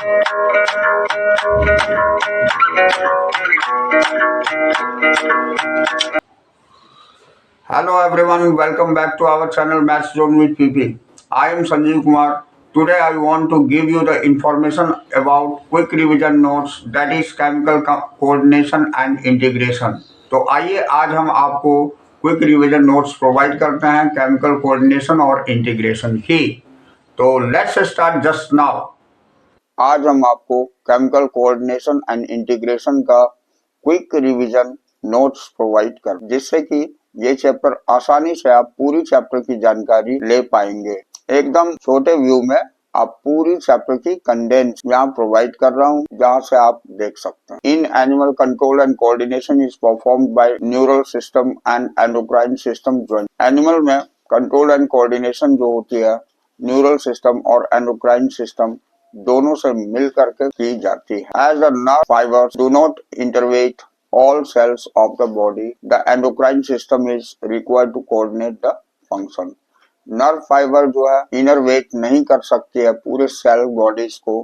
Hello everyone, welcome back to our channel Maths Zone with PP. I am Sanjeev Kumar. Today I want to give you the information about quick revision notes, that is chemical coordination and integration. तो आइए आज हम आपको quick revision notes provide करते हैं chemical coordination और integration की। तो लेट्स स्टार्ट जस्ट नाउ। आज हम आपको केमिकल कोऑर्डिनेशन एंड इंटीग्रेशन का क्विक रिवीजन नोट्स प्रोवाइड कर, जिससे कि ये चैप्टर आसानी से आप पूरी चैप्टर की जानकारी ले पाएंगे। एकदम छोटे व्यू में आप पूरी चैप्टर की कंडेंस यहाँ प्रोवाइड कर रहा हूँ, जहाँ से आप देख सकते हैं। In animal control and coordination is performed by neural system and endocrine system joint. Animal में कंट्रोल एंड कोऑर्डिनेशन जो होती है न्यूरल सिस्टम और एंडोक्राइन सिस्टम दोनों से मिल करके की जाती है। As the nerve fibres do not innervate all cells of the body, the endocrine system is required to coordinate the function. Nerve fibre जो है इनरवेट नहीं कर सकती है पूरे सेल बॉडीज को,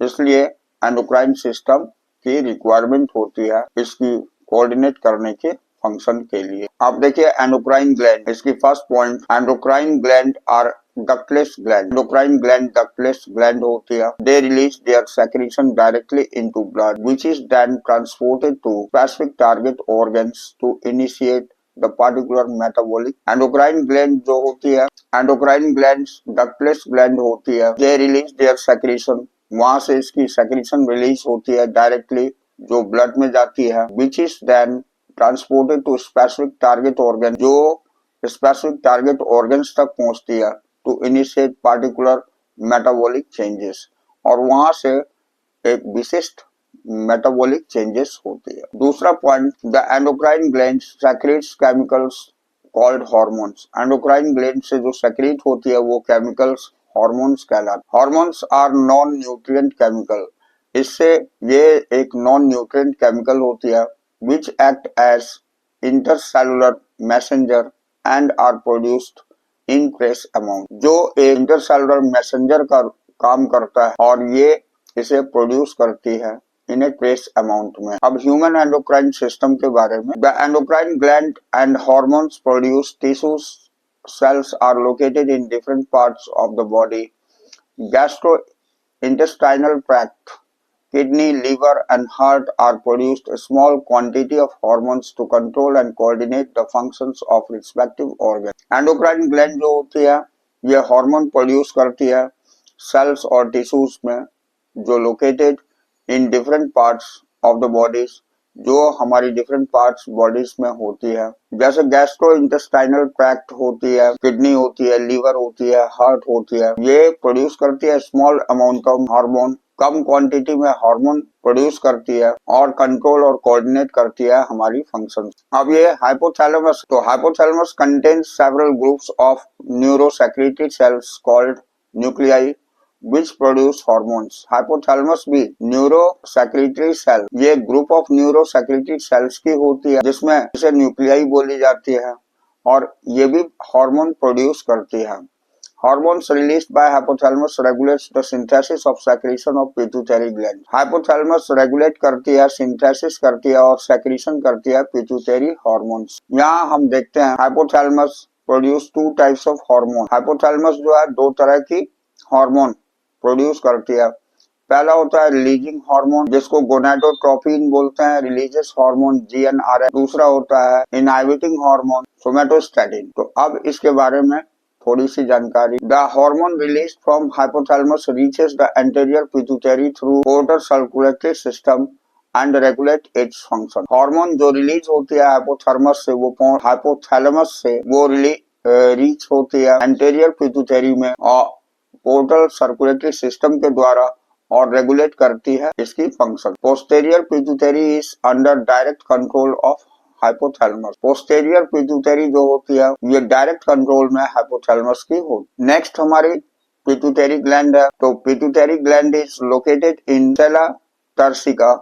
इसलिए एंडोक्राइन सिस्टम की रिक्वायरमेंट होती है इसकी कोऑर्डिनेट करने के फंक्शन के लिए। अब देखिए एंडोक्राइन ग्लैंड, इसकी first point, endocrine gland are ductless gland. Endocrine gland ductless gland होती है। They release their secretion directly into blood, which is then transported to specific target organs to initiate the particular metabolic. Endocrine gland जो होती है, endocrine glands ductless gland होती है। They release their secretion, वहाँ से इसकी secretion release होती है डायरेक्टली जो ब्लड में जाती है, which is then transported to specific target organ, जो specific target organs तक पहुँचती है to initiate particular metabolic changes, और वहां से एक विशिष्ट metabolic changes होती है। दूसरा point, the endocrine gland secretes chemicals called hormones. endocrine gland से जो secrete होती है वो chemicals hormones कहलाते। hormones are non nutrient chemical, इससे ये एक non nutrient chemical होती है which act as intercellular messenger and are produced in trace amount, जो एक इंटरसेलुलर मैसेंजर का काम करता है और ये इसे प्रोड्यूस करती है इन ए ट्रेस अमाउंट में। अब ह्यूमन एंडोक्राइन सिस्टम के बारे में, the endocrine gland and hormones produce tissue cells are located in different parts of the body. Gastrointestinal tract, kidney, liver and heart are produced a small quantity of hormones to control and coordinate the functions of respective organs. Endocrine gland जो होती है ये hormone produce करती है sales और tissues में जो located in different parts of the bodies, जो हमारी डिफरेंट पार्ट्स बॉडीज में होती है, जैसे गैस्ट्रो इंटेस्टाइनल ट्रैक्ट होती है, किडनी होती है, लीवर होती है, हार्ट होती है। ये प्रोड्यूस करती है स्मॉल अमाउंट का हार्मोन, कम क्वांटिटी में हार्मोन प्रोड्यूस करती है और कंट्रोल और कोऑर्डिनेट करती है हमारी फंक्शंस। अब ये हाइपोथैलेमस, तो hypothalamus contains several groups of neurosecretory cells called nuclei which produce hormones. Hypothalamus भी न्यूरोसेक्रेटरी सेल, ये ग्रुप ऑफ न्यूरोसेक्रेटरी सेल्स की होती है जिसमें इसे न्यूक्लियाई बोली जाती है और ये भी हार्मोन प्रोड्यूस करती है। Hormones released by hypothalamus regulates the synthesis of secretion of pituitary gland. Hypothalamus regulate करती है, synthesis करती है और secretion करती है pituitary hormones. यहाँ हम देखते हैं hypothalamus produce two types of hormone. Hypothalamus जो है दो तरह की हार्मोन प्रोड्यूस करती है। पहला होता है रिलीजिंग हार्मोन जिसको गोनाडोट्रोपिन बोलते हैं, रिलीजियस हार्मोन GnRH। दूसरा होता है इनहिबिटिंग हार्मोन सोमेटोस्टैटिन। तो अब इसके बारे में थोड़ी सी जानकारी। The hormone release from hypothalamus reaches the anterior pituitary through portal circulatory system and regulate its function. Hormone जो रिलीज होती है हाइपोथैलेमस से वो रीच होती है एंटीरियर पिट्यूटरी में और पोर्टल सर्कुलेटरी सिस्टम के द्वारा और रेगुलेट करती है इसकी function. Posterior pituitary is under direct control of hypothalamus. Posterior pituitary जो होती है ये डायरेक्ट कंट्रोल में हाइपोथैलेमस की होती। नेक्स्ट हमारी पिट्यूटरी ग्लैंड है। तो pituitary gland is located in sella turcica,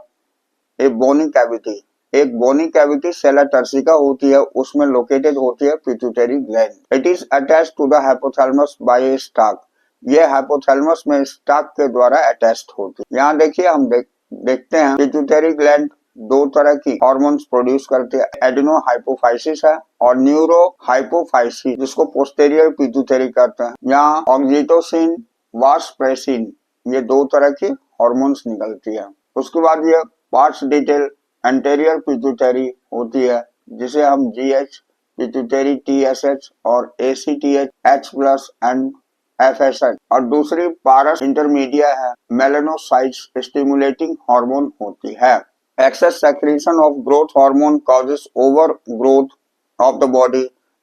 a bony cavity. एक बोनी कैविटी सेला टर्सिका होती है, उसमें लोकेटेड होती है pituitary gland. It is attached to the hypothalamus by a stalk. ये हाइपोथैलेमस में स्टाक के द्वारा अटैच्ड होती है। यहाँ देखिए हम देखते हैं पिट्यूटरी ग्लैंड दो तरह की हार्मोन्स प्रोड्यूस करती है, एडिनो हाइपोफाइसिस है और न्यूरो हाइपोफाइसिस, जिसको पोस्टेरियर पिट्यूटरी कहते हैं। यहाँ ऑक्सीटोसिन, वास्प्रेसिन, ये दो तरह की हार्मोन्स निकलती है। उसके बाद ये पार्ट्स डिटेल एंटेरियर पिट्यूटरी होती है, जिसे हम जीएच, पिट्यूटरी टीएसएच और ACTH, H plus and FSH, और दूसरी पारस इंटरमीडिया है, मेलानोसाइट्स स्टिमुलेटिंग हार्मोन होती है। Excess secretion of growth hormone causes overgrowth of the body,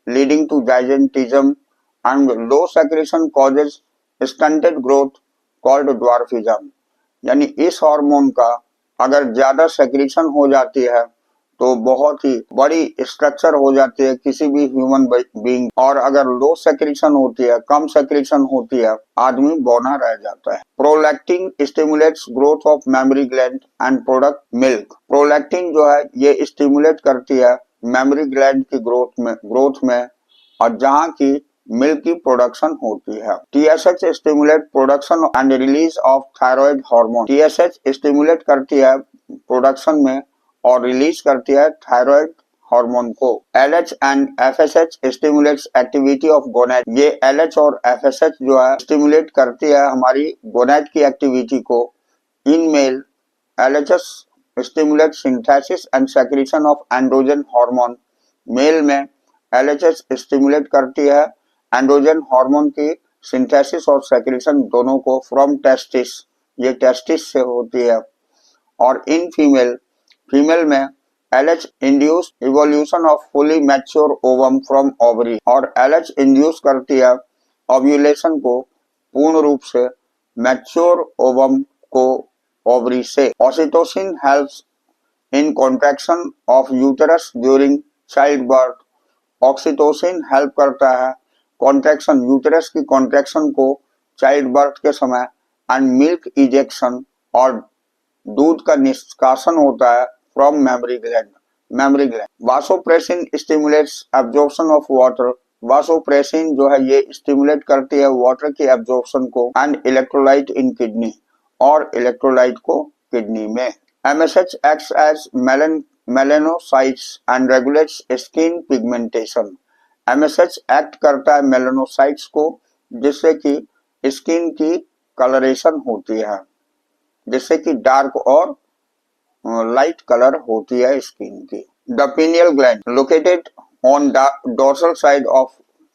leading to gigantism, and low secretion causes stunted growth called dwarfism। यानी इस hormone का अगर ज्यादा सेक्रेशन हो जाती है तो बहुत ही बड़ी स्ट्रक्चर हो जाती है किसी भी ह्यूमन बीइंग, और अगर लो सेक्रेशन होती है, कम सेक्रेशन होती है, आदमी बौना रह जाता है। Prolactin stimulates growth of memory gland and product milk. Prolactin जो है ये स्टिमुलेट करती है मेमोरी ग्लैंड की ग्रोथ में और जहाँ की मिल्क की प्रोडक्शन होती है। TSH stimulate production and release of thyroid hormone. TSH stimulate करती है प्रोडक्शन में और रिलीज करती है थायराइड हार्मोन को। LH and FSH stimulates activity of gonad. ये एलएच और एफएसएच जो है स्टिमुलेट करती है हमारी गोनेड की एक्टिविटी को। In male, LHs stimulate synthesis and secretion of androgen hormone. Male में एलएचएस स्टिमुलेट करती है एंड्रोजन हार्मोन की सिंथेसिस और सेक्रेशन दोनों को फ्रॉम टेस्टिस, ये टेस्टिस से होती है। और इन फीमेल में LH induce evolution of fully mature ovum from ovary, और LH इंड्यूस करती है ओव्यूलेशन को पूर्ण रूप से मैच्योर ओवम को ओवरी से। Oxytocin helps in contraction of uterus during child birth. Oxytocin help करता है कॉन्ट्रैक्शन, यूटेरस की कॉन्ट्रैक्शन को चाइल्ड बर्थ के समय, एंड मिल्क इजेक्शन, और दूध का निष्कासन होता है from memory gland. Vasopressin stimulates absorption of water. Vasopressin जो है ये स्टिमुलेट करती है वाटर की एब्जॉर्प्शन को एंड इलेक्ट्रोलाइट इन किडनी, और इलेक्ट्रोलाइट को किडनी में। MSH acts as melanocytes and regulates skin pigmentation। MSH act करता है मेलानोसाइट्स को, जिससे कि स्किन की कलरेशन होती है, जिससे कि डार्क और लाइट कलर होती है स्किन की। The pineal gland located on the dorsal side of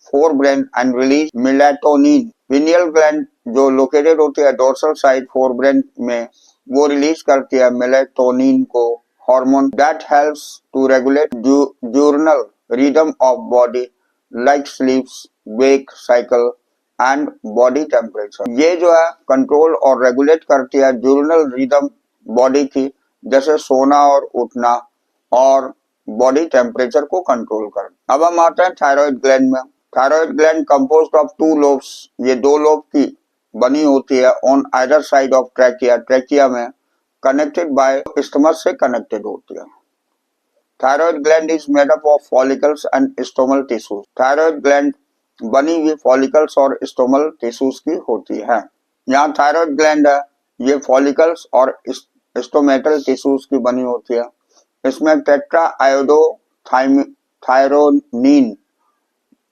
forebrain and release melatonin. Pineal gland जो लोकेटेड होती है डोर्सल साइड फोरब्रेन में, वो रिलीज करती है मेलाटोनिन को, hormone that helps to regulate diurnal rhythm of body like sleeps, wake cycle and body temperature. ये जो है कंट्रोल और रेगुलेट करती है ड्यूरनल रिदम बॉडी की, जैसे सोना और उठना, और बॉडी टेम्परेचर को कंट्रोल कर। अब हम आते हैं थायराइड ग्लैंड में। Thyroid gland composed of 2 lobes, ये 2 लोब की बनी होती है on either side of trachea, trachea में कनेक्टेड बाय स्टमक से कनेक्टेड होती है। Thyroid gland is made up of follicles and stromal tissues. Thyroid gland बनी हुई फॉलिकल्स और स्टोमल टिश्यूज की होती है। यहाँ थायराइड ग्लैंड है ये फॉलिकल्स और स्टोमेटल टिश्यूज की बनी होती है। इसमें टेट्रा आयोडो थायरोनिन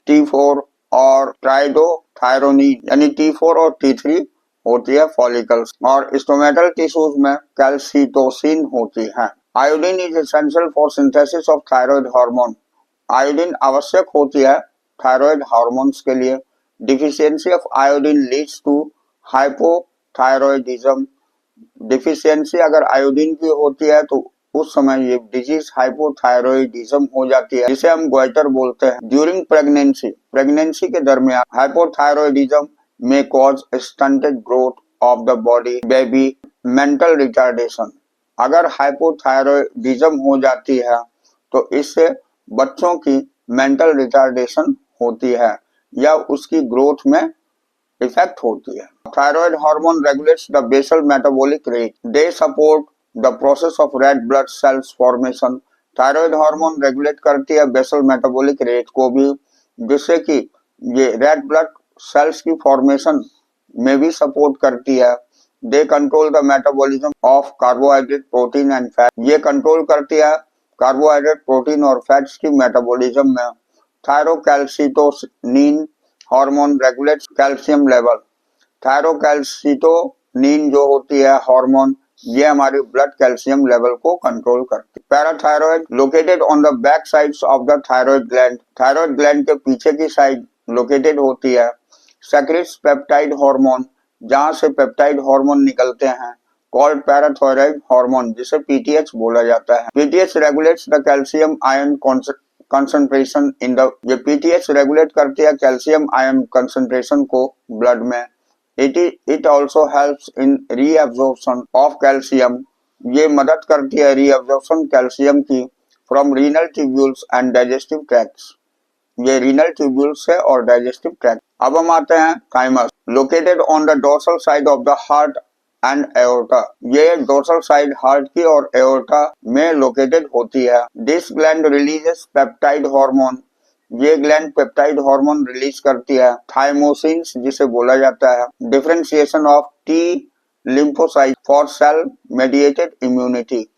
T4 और ट्राइडोथायरोनिन यानी T4 और T3 होती है फॉलिकल्स, और स्टोमेटल टिश्यूज में कैल्सिटोसिन होती है। Iodine is essential for synthesis of thyroid hormone. Iodine आवश्यक होती है थायराइड हार्मोन्स के लिए। Deficiency of iodine leads to hypothyroidism. Deficiency अगर आयोडीन की होती है तो उस समय ये डिजीज हाइपोथायरॉयडिज्म हो जाती है, जिसे हम गोइटर बोलते हैं। ड्यूरिंग प्रेगनेंसी के दरमियान हाइपोथायरॉयडिज्म में cause stunted growth of the body, baby, mental retardation. अगर हाइपोथायरॉयडिज्म हो जाती है तो इससे बच्चों की मेंटल रिटार्डेशन होती है या उसकी ग्रोथ में इफेक्ट होती है। Thyroid hormone regulates the basal metabolic rate. They support the process of red blood cells formation. Thyroid hormone regulate करती है बेसल मेटाबॉलिक रेट को भी, जिससे कि ये रेड ब्लड सेल्स की फॉर्मेशन में भी सपोर्ट करती है। They control the metabolism of carbohydrate, protein and fat. ये कंट्रोल करती है कार्बोहाइड्रेट, प्रोटीन और फैट्स की मेटाबॉलिज्म में। Thyrocalcitonin hormone regulates calcium level. Thyrocalcitonin जो होती है हार्मोन, ये हमारी ब्लड कैल्शियम लेवल को कंट्रोल करती है। Parathyroid located on the back sides of the thyroid gland, thyroid gland के पीछे की साइड लोकेटेड होती है। सेक्रेट्स पेप्टाइड हार्मोन, जहां से पेप्टाइड हार्मोन निकलते हैं, कॉल्ड पैराथायरॉइड हार्मोन, जिसे पीटीएच बोला जाता है। PTH regulates the calcium ion concentration in the, ये पीटीएच रेगुलेट करती है कैल्शियम आयन कंसंट्रेशन को ब्लड में। It also helps in reabsorption of calcium, ये मदद करती है रीअब्जॉर्प्शन कैल्शियम की from renal tubules and digestive tracts, ये रीनल ट्यूब्यूल्स है और डाइजेस्टिव ट्रैक्ट। अब हम आते हैं thymus, located on the dorsal side of the heart and aorta, ये डोर्सल साइड हार्ट की और एओर्टा में लोकेटेड होती है। This gland releases peptide hormone, ये ग्लैंड पेप्टाइड हार्मोन रिलीज करती है। थाइमोसिन्स जिसे बोला जाता है। Differentiation of T lymphocyte for sale mediated immunity,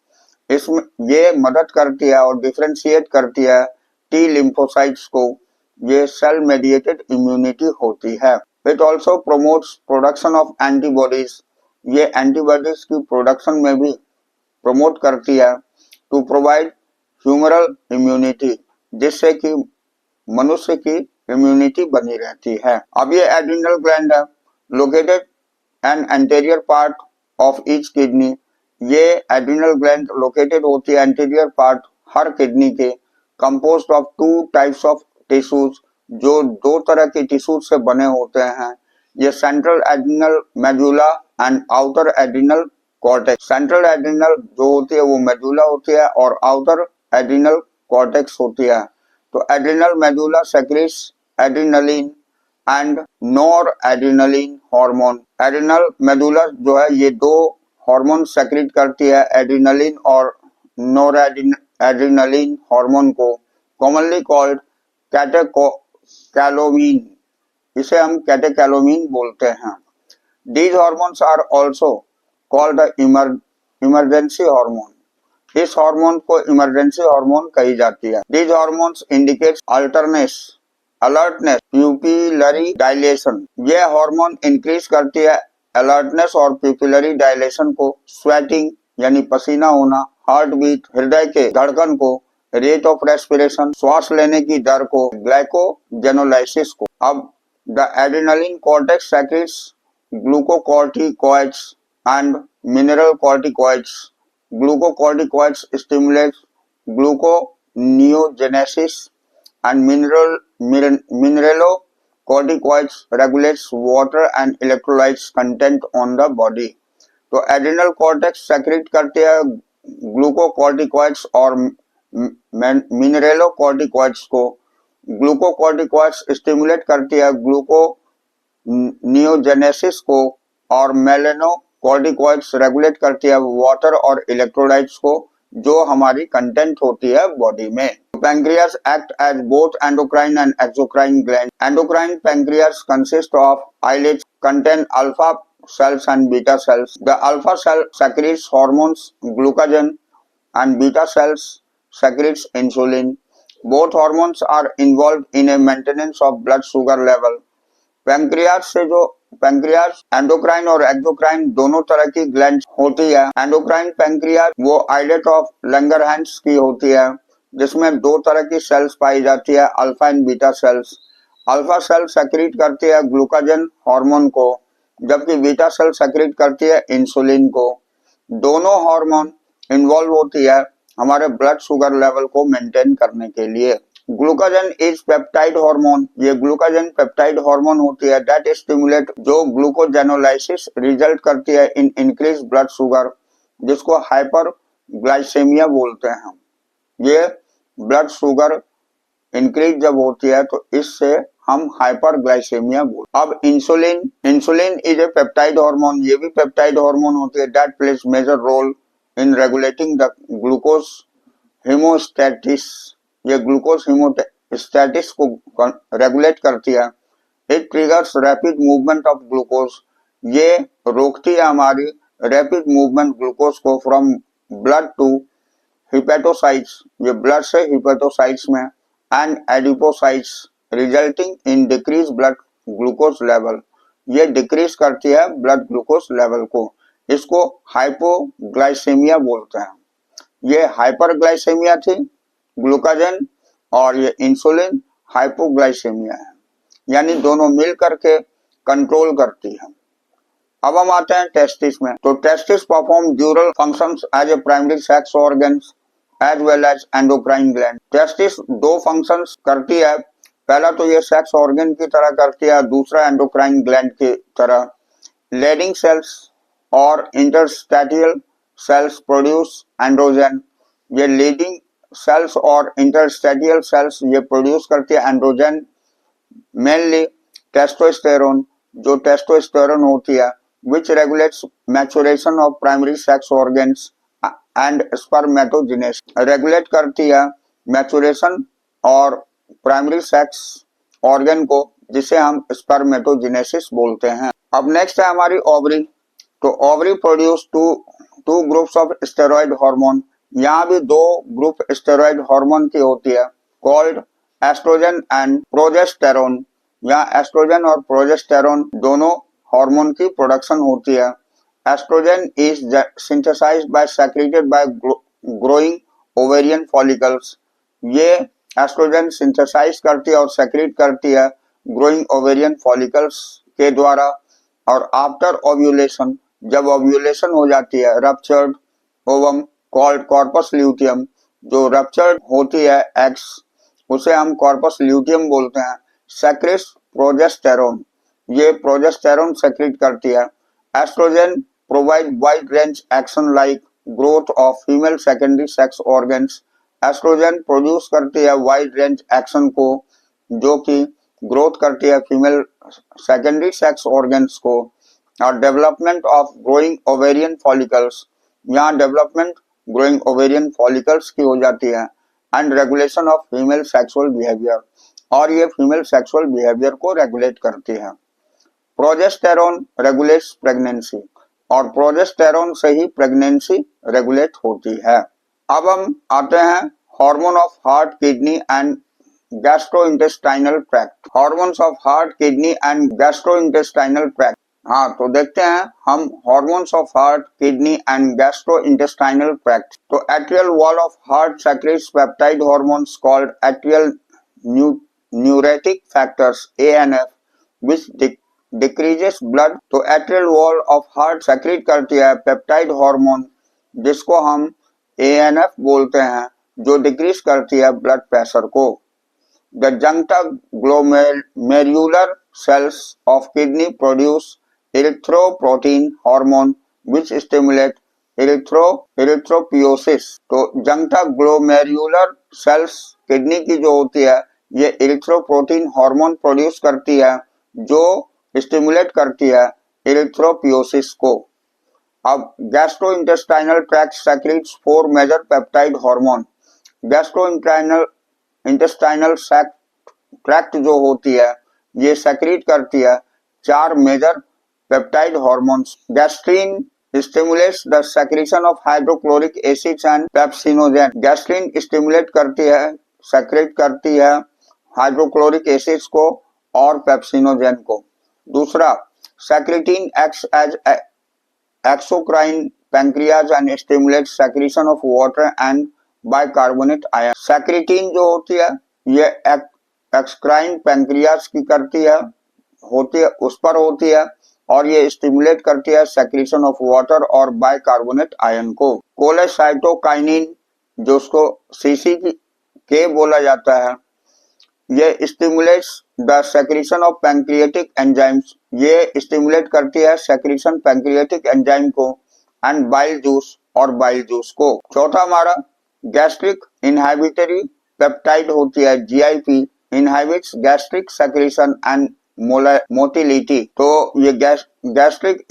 इसमें ये मदद करती है और डिफरेंशिएट करती है टी लिम्फोसाइट्स को, ये सेल मेडिएटेड इम्यूनिटी होती है। It also promotes production of antibodies, ये एंटीबॉडीज की प्रोडक्शन में भी प्रमोट करती है। टू प्रोवाइड ह्यूमरल इम्यूनिटी, जिससे कि मनुष्य की इम्यूनिटी बनी रहती है। अब ये एड्रिनल ग्लैंड है, located an anterior part of each kidney, ये एड्रिनल ग्लैंड लोकेटेड होती है एंटीरियर पार्ट हर किडनी के। Composed of two types of tissues, जो दो तरह के टिश्यूज से बने होते हैं। ये central adrenal medulla and outer adrenal cortex, central adrenal जो होती है वो मेडुला होती है और आउटर एड्रिनल कॉर्टेक्स होती है। तो adrenal medulla secrets adrenaline and nor adrenaline hormone. Adrenal medulla जो है ये दो हार्मोन सेक्रेट करती है, एड्रिनलिन और नॉर एड्रिनलिन हार्मोन को, कॉमनली कॉल्ड कैटेकोलोमीन, इसे हम कैटेकोलोमीन बोलते हैं। These hormones are also called the emergency hormone, इस हार्मोन को इमरजेंसी हार्मोन कही जाती है। These hormones indicates alertness, pupillary dilation, ये हार्मोन इंक्रीज करती है अलर्टनेस और प्यूपिलरी डायलेशन को, स्वेटिंग यानी पसीना होना, हार्ट बीट हृदय के धड़कन को, रेट ऑफ रेस्पिरेशन श्वास लेने की दर को, ग्लाइकोजेनोलाइसिस को। अब the adrenaline cortex secrets glucocorticoids and mineralocorticoids. Glucocorticoids stimulates gluconeogenesis and mineralocorticoids regulates water and electrolytes content on the body. तो एड्रिनल कॉर्टेक्स सेक्रेट करते हैं ग्लूकोकॉर्टिकॉइड्स और मिनरेलोकॉर्टिकॉइड्स को। ग्लूकोकॉर्टिकॉइड्स स्टिमुलेट करती है ग्लूको नियोजेनेसिस को और मेलेनोकॉर्टिकॉइड्स रेगुलेट करती है वाटर और इलेक्ट्रोलाइट्स को, जो हमारी कंटेंट होती है बॉडी में। Pancreas act as both endocrine and exocrine gland. Endocrine pancreas consist of islets contain alpha cells and beta cells. The alpha cell secretes hormones glucagon and beta cells secretes insulin. Both hormones are involved in a maintenance of blood sugar level. Pancreas से जो pancreas endocrine और exocrine दोनों तरह की gland होती है। Endocrine pancreas वो islet of Langerhans की होती है, जिसमें दो तरह की सेल्स पाई जाती है, alpha and beta cells. Alpha cell secrete करती है ग्लूकागन हार्मोन को, जबकि बीटा सेल सेक्रेट करती है इंसुलिन को। दोनों हार्मोन इन्वॉल्व होती है हमारे ब्लड शुगर लेवल को मेंटेन करने के लिए। ग्लूकागन इज पेप्टाइड हार्मोन, ये ग्लूकागन पेप्टाइड हार्मोन होती है दैट स्टिमुलेट, जो ग्लूकोजेनोलाइसिस रिजल्ट करती है इन इंक्रीज ब्लड शुगर, जिसको हाइपर ग्लाइसेमिया बोलते हैं। ये ब्लड शुगर इंक्रीज जब होती है तो इससे हम हाइपर ग्लाइसेमिया बोलते हैं। अब insulin is a peptide hormone, ये भी पेप्टाइड हार्मोन होती है that plays major role in regulating the glucose homeostasis, ये ग्लूकोज हेमोस्टेटिस को रेगुलेट करती है। It triggers rapid movement of glucose, ये रोकती है हमारी रैपिड मूवमेंट ग्लूकोज को फ्रॉम ब्लड टू हिपेटोसाइट्स, ये ब्लड से हिपेटोसाइट्स में, and adipocytes, resulting in decrease blood glucose level. ये डिक्रीज करती है ब्लड ग्लूकोज लेवल को। इसको हाइपोग्लाइसेमिया बोलते हैं। ये हाइपरग्लाइसेमिया थी ग्लूकाजन, और ये इंसुलिन हाइपोग्लाइसेमिया है, यानी दोनों मिल करके कंट्रोल करती है। अब हम आते हैं टेस्टिस में। तो testis perform dural functions as a primary sex organs as well as endocrine gland. Testis दो फंक्शंस करती है, पहला तो ये सेक्स ऑर्गन की तरह करती है, दूसरा एंडोक्राइन ग्लैंड की तरह। लेडिंग सेल्स और इंटरस्टैटियल सेल्स प्रोड्यूस एंड्रोजन। ये लीडिंग सेल्स और इंटरस्टैटियल सेल्स ये प्रोड्यूस करती है एंड्रोजन, मेनली टेस्टोस्टेरोन, जो टेस्टोस्टेरोन होती है, which regulates maturation of primary sex organs and spermatogenesis। Regulate करती है मैचुरेशन और प्राइमरी सेक्स ऑर्गन को, जिसे हम स्पर्मेटोजेनेसिस बोलते हैं। अब नेक्स्ट है हमारी ओवरी। तो ovary produce two groups of steroid hormone. यहाँ भी दो ग्रुप स्टेरॉइड हार्मोन की होती है, कॉल्ड एस्ट्रोजन एंड प्रोजेस्टेरोन। यहाँ एस्ट्रोजन और प्रोजेस्टेरोन दोनों हार्मोन की प्रोडक्शन होती है। Estrogen is synthesised by secreted by growing ovarian follicles. ये एस्ट्रोजन सिंथेसाइज करती है और सेक्रेट करती है ग्रोइंग ओवेरियन फॉलिकल्स के द्वारा। और आफ्टर ओव्यूलेशन, जब ओव्यूलेशन हो जाती है, ruptured ovum called corpus luteum, जो रप्चर्ड होती है एग्स, उसे हम कॉर्पस ल्यूटियम बोलते हैं, सेक्रेट्स प्रोजेस्टेरोन। ये प्रोजेस्टेरोन सेक्रेट करती है। Estrogen provide wide range action like growth of female secondary sex organs. Estrogen produce करती है वाइड रेंज एक्शन को, जो कि ग्रोथ करती है फीमेल सेकेंडरी सेक्स ऑर्गन्स को। और development of growing ovarian follicles, यहाँ डेवलपमेंट ग्रोइंग ओवेरियन फॉलिकल्स की हो जाती है। And regulation of female sexual behaviour, और ये फीमेल सेक्सुअल बिहेवियर को रेगुलेट करती है। प्रोजेस्टेरोन रेगुलेट्स प्रेगनेंसी, और प्रोजेस्टेरोन से ही प्रेगनेंसी रेगुलेट होती है। अब हम आते हैं hormone of heart, kidney and gastrointestinal tract. Hormones of heart, kidney and gastrointestinal tract. हाँ, तो देखते हैं हम hormones of heart, kidney and gastrointestinal tract. तो atrial wall of heart secretes peptide hormones called atrial natriuretic factors ANF, which decreases blood. तो atrial wall of heart secrete करती है peptide hormone, जिसको हम ANF बोलते हैं, जो डिक्रीज करती है ब्लड प्रेशर को। The juxtaglomerular cells of kidney produce erythropoietin hormone which stimulate erythropoiesis. तो जंक्टा ग्लोमेरुलर सेल्स किडनी की जो होती है, ये इरिथ्रोपोietin हार्मोन प्रोड्यूस करती है, जो स्टिमुलेट करती है इरिथ्रोपियोसिस को। अब gastrointestinal tract secretes 4 major peptide hormone. Gastrointestinal tract जो होती है, ये सेक्रेट करती है 4 major peptide hormones. Gastrin stimulates the secretion of hydrochloric acids and pepsinogen. Gastrin stimulate करती है, सेक्रेट करती है हाइड्रोक्लोरिक एसिड्स को और पेप्सिनोजेन को। दूसरा, secretin acts as exocrine pancreas and stimulates secretion of water and bicarbonate ion. Secretin जो होती है, ये एक्सक्राइन पैंक्रियाज की करती है, उस पर होती है, और ये स्टिमुलेट करती है सेक्रेशन ऑफ वाटर और बाइकार्बोनेट आयन को। कोलेसाइटोकाइनिन, जो उसको CCK बोला जाता है, ये stimulates the secretion of pancreatic enzymes. ये स्टिमुलेट करती है सेक्रेशन पैंक्रियाटिक एंजाइम को एंड बाइल जूस और बाइल जूस को। चौथा हमारा गैस्ट्रिक इनहिबिटरी पेप्टाइड होती है GIP, inhibits gastric secretion and motility. तो ये गैस्ट्रिक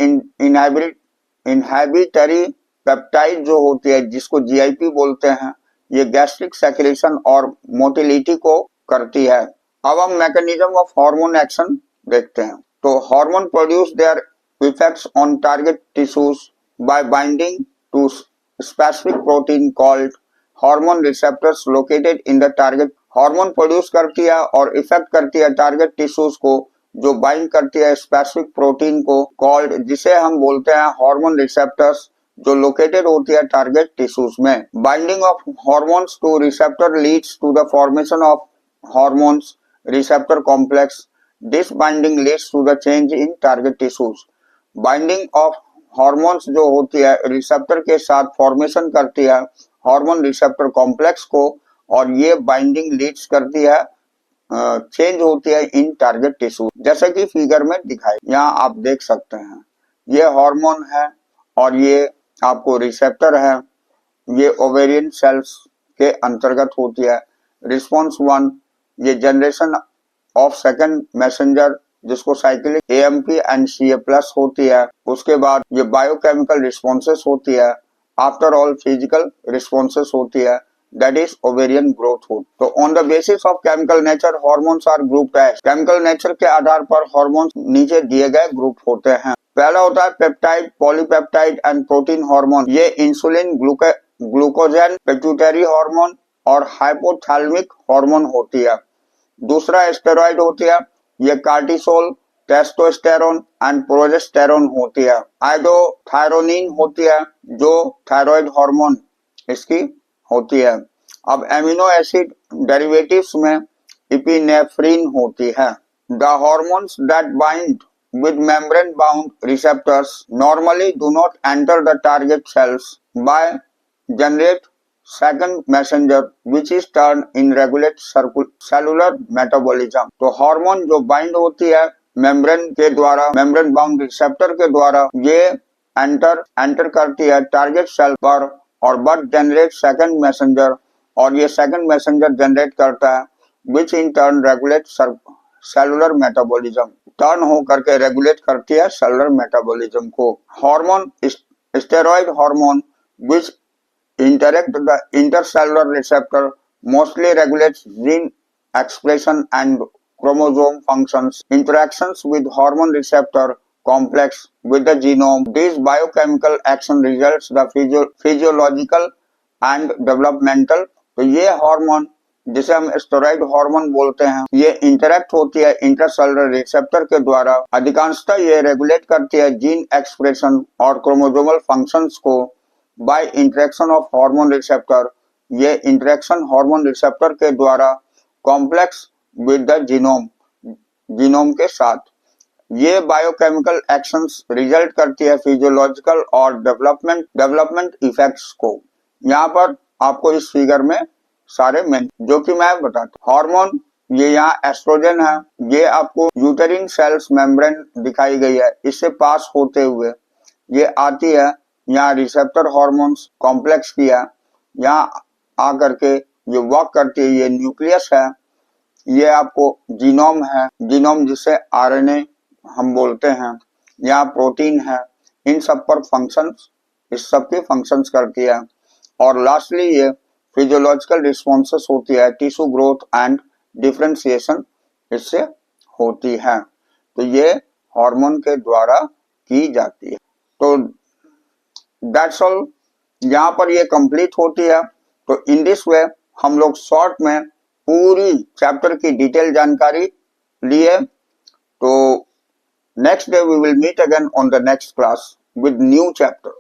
इनहिबिटरी पेप्टाइड जो होती है, जिसको GIP बोलते हैं, ये गैस्ट्रिक सेक्रेशन और मोटिलिटी को करती है। अब हम मैकेनिज्म ऑफ हार्मोन एक्शन देखते हैं। तो hormone produce their effects on target tissues by binding to specific protein called hormone receptors located in the target. Hormone produce करती है और इफेक्ट करती है टारगेट टिश्यूज को, जो बाइंड करती है स्पेसिफिक प्रोटीन को, कॉल्ड, जिसे हम बोलते हैं हार्मोन रिसेप्टर्स, जो लोकेटेड होती है टारगेट टिश्यूज में. Binding of hormones to receptor leads to the formation of hormones receptor complex. This binding leads to the change in target tissues. Binding of hormones जो होती है रिसेप्टर के साथ formation करती है हार्मोन रिसेप्टर कॉम्प्लेक्स को, और ये बाइंडिंग लीड्स करती है चेंज होती है इन टारगेट टिश्यू, जैसे कि फिगर में दिखाई. यहाँ आप देख सकते हैं ये हार्मोन है और ये आपको रिसेप्टर है. ये ओवेरियन सेल्स के अंतर्गत होती है. रिस्पॉन्स 1 ये जनरेशन ऑफ सेकंड मैसेंजर, जिसको साइक्लिक AMP एंड CA+ होती है. उसके बाद ये बायोकेमिकल रिस्पॉन्सेस होती है. आफ्टर ऑल फिजिकल रिस्पॉन्सेस होती है, that is ovarian growth hormone. तो on the basis of chemical nature hormones are grouped as. chemical nature के आधार पर हार्मोन्स नीचे दिए गए ग्रुप होते हैं. पहला होता है peptide, polypeptide and protein hormone. ये इंसुलिन, ग्लूकोजन, पिट्यूटरी हार्मोन और हाइपोथैलेमिक हार्मोन होती है. दूसरा स्टेरॉइड होती है, ये कार्टिसोल, टेस्टोस्टेरोन एंड प्रोजेस्टेरोन होती है. आइडोथायरोनिन होती है जो थायराइड हार्मोन इसकी होती है. अब एमिनो एसिड डेरिवेटिव्स में इपिनेफ्रिन होती है. The hormones that bind with membrane bound receptors normally do not enter the target cells by generate second messenger which is turned in regulate cellular metabolism. तो hormone जो bind होती है membrane के द्वारा, membrane bound receptor के द्वारा, ये enter करती है टारगेट सेल पर और बट जनरेट सेकंड मैसेंजर, और ये सेकंड मैसेंजर जनरेट करता है which in turn regulate cellular metabolism. Turn हो करके रेगुलेट करती है सेलुलर मेटाबॉलिज्म को. Hormone steroid hormone which interact the intercellular receptor mostly regulates gene expression and chromosome functions. Interactions with hormone receptor complex with the genome. These biochemical action results the physiological and developmental. तो ये hormone जिसे हम steroid hormone बोलते हैं, ये interact होती है intercellular receptor के द्वारा. अधिकांशतः ये रेगुलेट करती है जीन एक्सप्रेशन और क्रोमोसोमल फंक्शंस को by interaction of hormone receptor. ये इंटरेक्शन हार्मोन रिसेप्टर के द्वारा कॉम्प्लेक्स विद द जीनोम के साथ. ये बायोकेमिकल एक्शंस रिजल्ट करती है फिजियोलॉजिकल और डेवलपमेंट इफेक्ट्स को. यहाँ पर आपको इस फिगर में सारे मेन जो कि मैं बताता हूँ. हार्मोन ये यहाँ एस्ट्रोजन है, ये आपको यूटेरिन सेल्स मेम्ब्रेन दिखाई गई है, इससे पास होते हुए ये आती है यहाँ रिसेप्टर हार्मोन्स कॉम्प्लेक्स किया, यहाँ आकर के ये वर्क करती है. ये न्यूक्लियस है, ये आपको जीनोम है, जीनोम जिसे RNA हम बोलते हैं, यहाँ प्रोटीन है. इन सब पर फंक्शंस, इस सब की फंक्शंस करती है. और लास्टली ये फिजियोलॉजिकल रिस्पॉन्सेस होती है, टिश्यू ग्रोथ एंड डिफरेंशिएशन इससे होती है. तो ये हार्मोन के द्वारा की जाती है. तो दैट्स ऑल, यहाँ पर ये कंप्लीट होती है. तो इन दिस वे हम लोग शॉर्ट में पूरी चैप्टर की डिटेल जानकारी लिए. तो next day we will meet again on the next class with new chapter.